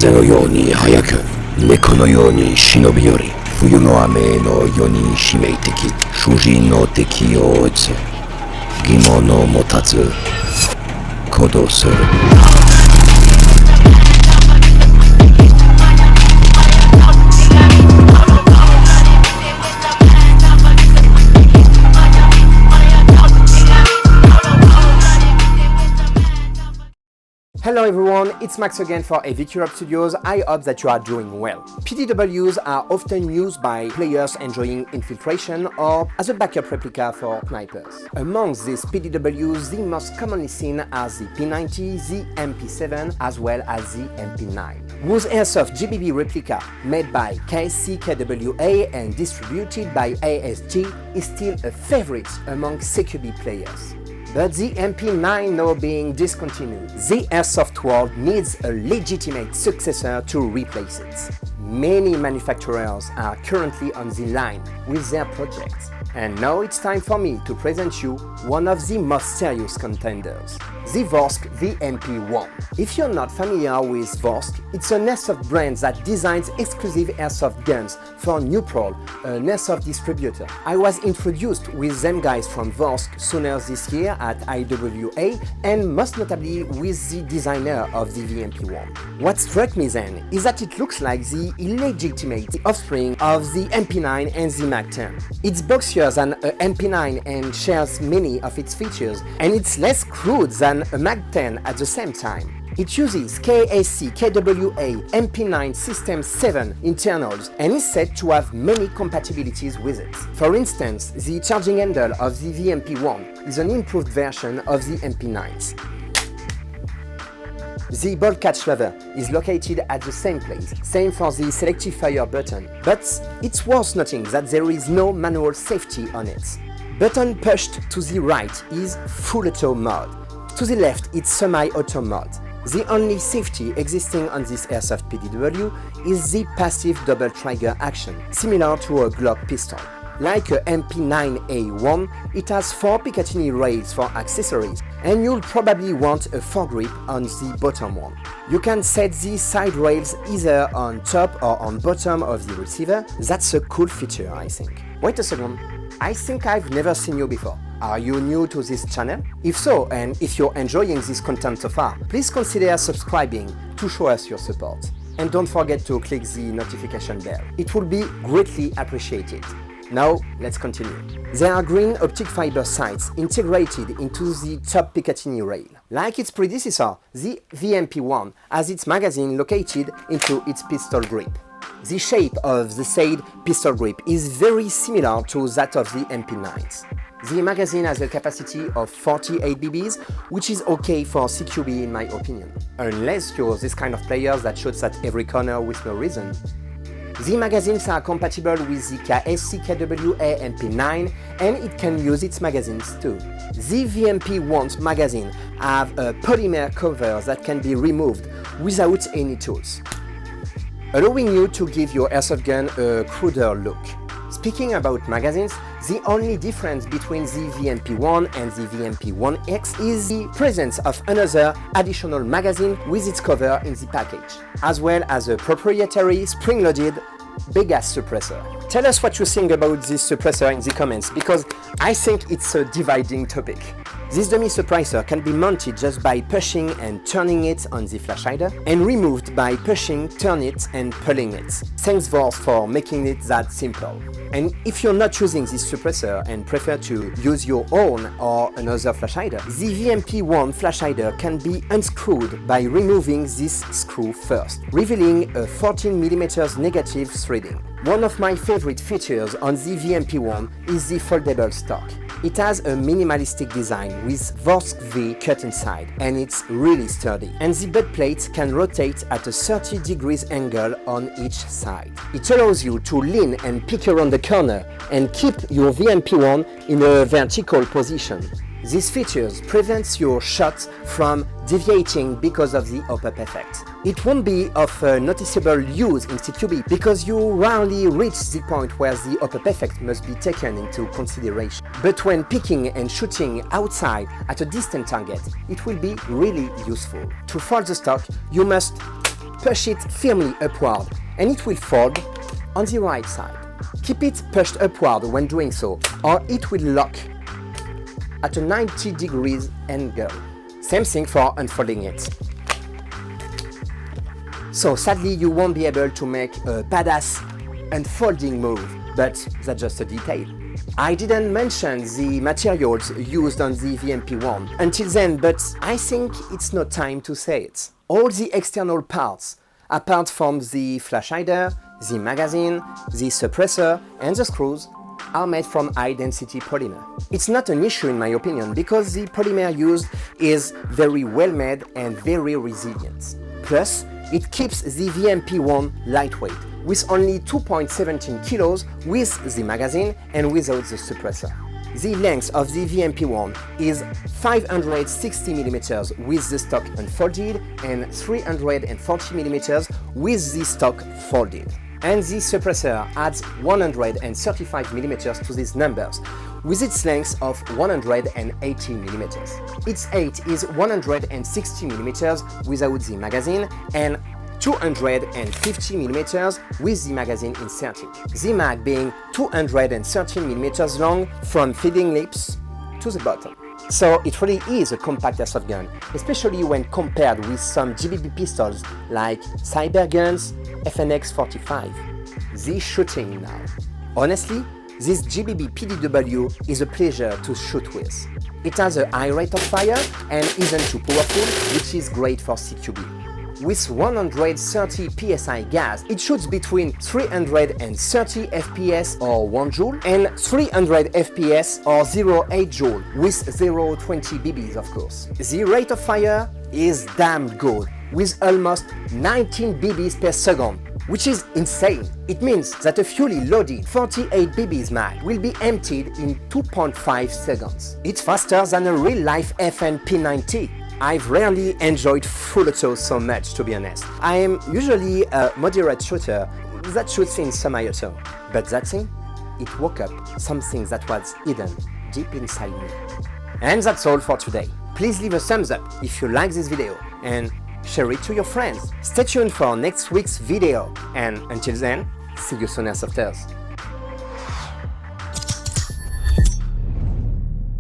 風のように速く、猫のように忍び寄り、冬の雨のように致命的、主人の敵を撃つ。疑問を持たず行動する。Hello everyone, it's Max again for Evike Europe Studios. I hope that you are doing well. PDWs are often used by players enjoying infiltration or as a backup replica for snipers. Amongst these PDWs, the most commonly seen are the P90, the MP7 as well as the MP9. Whose Airsoft GBB replica, made by KSC-KWA and distributed by ASG, is still a favorite among CQB players. But the MP9 now being discontinued, the Airsoft world needs a legitimate successor to replace it. Many manufacturers are currently on the line with their projects. And now it's time for me to present you one of the most serious contenders, the Vorsk VMP-1. If you're not familiar with Vorsk, it's an airsoft brand that designs exclusive airsoft guns for Neutral, an airsoft distributor. I was introduced with them guys from Vorsk sooner this year at IWA and most notably with the designer of the VMP-1. What struck me then is that it looks like the illegitimate offspring of the MP9 and the Mag-10. It's boxier than a MP9 and shares many of its features, and it's less crude than a Mag-10 at the same time. It uses KSC-KWA MP9 System 7 internals and is said to have many compatibilities with it. For instance, the charging handle of the VMP-1 is an improved version of the MP9's. The bolt catch lever is located at the same place, same for the selective fire button, but it's worth noting that there is no manual safety on it. Button pushed to the right is full auto mode, to the left it's semi-auto mode. The only safety existing on this Airsoft PDW is the passive double trigger action, similar to a Glock pistol. Like a MP9A1, it has 4 Picatinny rails for accessories, and you'll probably want a foregrip on the bottom one. You can set the side rails either on top or on bottom of the receiver. That's a cool feature, I think. Wait a second, I think I've never seen you before. Are you new to this channel? If so, and if you're enjoying this content so far, please consider subscribing to show us your support. And don't forget to click the notification bell. It will be greatly appreciated. Now, let's continue. There are green optic fiber sights integrated into the top Picatinny rail. Like its predecessor, the VMP-1 has its magazine located into its pistol grip. The shape of the said pistol grip is very similar to that of the MP9s. The magazine has a capacity of 48 BBs, which is okay for CQB in my opinion. Unless you're this kind of player that shoots at every corner with no reason. The magazines are compatible with the KSC-KWA MP9 and it can use its magazines too. The VMP-1's magazine have a polymer cover that can be removed without any tools, allowing you to give your airsoft gun a cruder look. Speaking about magazines, the only difference between the VMP-1 and the VMP-1X is the presence of another additional magazine with its cover in the package, as well as a proprietary spring-loaded Gas suppressor. Tell us what you think about this suppressor in the comments, because I think it's a dividing topic. This dummy suppressor can be mounted just by pushing and turning it on the flash hider, and removed by pushing, turn it and pulling it. Thanks Vorsk for making it that simple. And if you're not using this suppressor and prefer to use your own or another flash hider, the VMP-1 flash hider can be unscrewed by removing this screw first, revealing a 14mm negative threading. One of my favorite features on the VMP-1 is the foldable stock. It has a minimalistic design with Vorsk V cut inside, and it's really sturdy. And the butt plate can rotate at a 30 degrees angle on each side. It allows you to lean and peek around the corner and keep your VMP-1 in a vertical position. These features prevents your shot from deviating because of the hop-up effect. It won't be of noticeable use in CQB because you rarely reach the point where the hop-up effect must be taken into consideration. But when picking and shooting outside at a distant target, it will be really useful. To fold the stock, you must push it firmly upward and it will fold on the right side. Keep it pushed upward when doing so, or it will lock at a 90 degrees angle. Same thing for unfolding it. So sadly you won't be able to make a badass unfolding move, but that's just a detail. I didn't mention the materials used on the VMP-1 until then, but I think it's not time to say it. All the external parts, apart from the flash hider, the magazine, the suppressor and the screws, are made from high-density polymer. It's not an issue in my opinion because the polymer used is very well made and very resilient. Plus, it keeps the VMP-1 lightweight, with only 2.17 kilos with the magazine and without the suppressor. The length of the VMP-1 is 560mm with the stock unfolded and 340mm with the stock folded. And the suppressor adds 135mm to these numbers, with its length of 180mm. Its height is 160mm without the magazine and 250mm with the magazine inserted. The mag being 213mm long from feeding lips to the bottom. So it really is a compact airsoft gun, especially when compared with some GBB pistols like Cyber-Guns FNX45. The shooting now. Honestly, this GBB PDW is a pleasure to shoot with. It has a high rate of fire and isn't too powerful, which is great for CQB. With 130 psi gas, it shoots between 330 fps or 1 joule and 300 fps or 0.8 joule with 0.20 bb's of course. The rate of fire is damn good, with almost 19 bb's per second, which is insane. It means that a fully loaded 48 bb's mag will be emptied in 2.5 seconds. It's faster than a real-life MP9. I've rarely enjoyed full auto so much, to be honest. I am usually a moderate shooter that shoots in semi-auto, but that thing, it woke up something that was hidden deep inside me. And that's all for today. Please leave a thumbs up if you like this video and share it to your friends. Stay tuned for next week's video, and until then, see you soon, Airsofters.